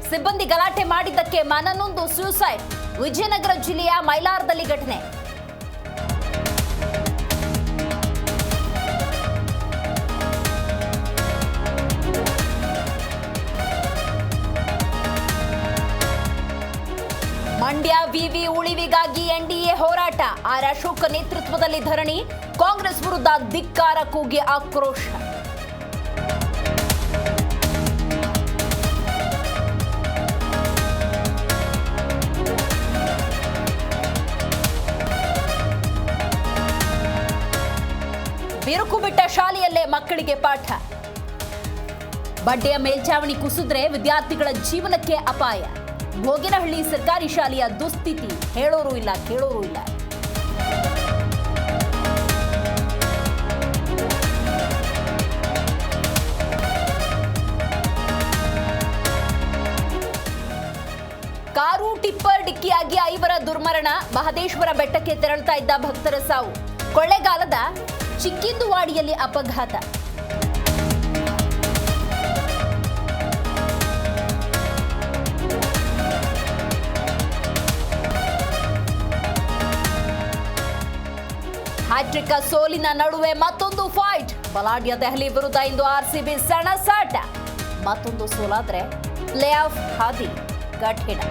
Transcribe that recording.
ಸಿಬ್ಬಂದಿ ಗಲಾಟೆ ಮಾಡಿದ್ದಕ್ಕೆ ಮನನೊಂದು ಸೂಸೈಡ್. ವಿಜಯನಗರ ಜಿಲ್ಲೆಯ ಮೈಲಾರದಲ್ಲಿ ಘಟನೆ. ಮಂಡ್ಯ ವಿವಿ ಉಳಿವಿಗಾಗಿ ಎನ್ಡಿಎ ಹೋರಾಟ. ಆರ್ ಅಶೋಕ್ ನೇತೃತ್ವದಲ್ಲಿ ಧರಣಿ. ಕಾಂಗ್ರೆಸ್ ವಿರುದ್ಧ ಧಿಕ್ಕಾರ ಕೂಗಿ ಆಕ್ರೋಶ. ಬಿರುಕು ಬಿಟ್ಟ ಶಾಲೆಯಲ್ಲೇ ಮಕ್ಕಳಿಗೆ ಪಾಠ. ಬಡ್ಡೆಯ ಮೇಲ್ಛಾವಣಿ ಕುಸಿದ್ರೆ ವಿದ್ಯಾರ್ಥಿಗಳ ಜೀವನಕ್ಕೆ ಅಪಾಯ. ಭೋಗಿನಹಳ್ಳಿ ಸರ್ಕಾರಿ ಶಾಲೆಯ ದುಸ್ಥಿತಿ ಹೇಳೋರು ಇಲ್ಲ, ಕೇಳೋರು ಇಲ್ಲ. ಕಾರು ಟಿಪ್ಪರ್ ಡಿಕ್ಕಿಯಾಗಿ 5 ದುರ್ಮರಣ. ಮಹದೇಶ್ವರ ಬೆಟ್ಟಕ್ಕೆ ತೆರಳುತ್ತಾ ಇದ್ದ ಭಕ್ತರ ಸಾವು. ಕೊಳ್ಳೇಗಾಲದ ಚಿಕ್ಕಿಂದುವಾಡಿಯಲ್ಲಿ ಅಪಘಾತ. ಹ್ಯಾಟ್ರಿಕ್ ಸೋಲಿನ ನಡುವೆ ಮತ್ತೊಂದು ಫೈಟ್. ಬಲಾಢ್ಯ ದೆಹಲಿ ವಿರುದ್ಧ ಇಂದು ಆರ್ಸಿಬಿ ಸೆಣಸಾಟ. ಮತ್ತೊಂದು ಸೋಲಾದ್ರೆ ಪ್ಲೇ ಆಫ್ ಹಾದಿ ಕಠಿಣ.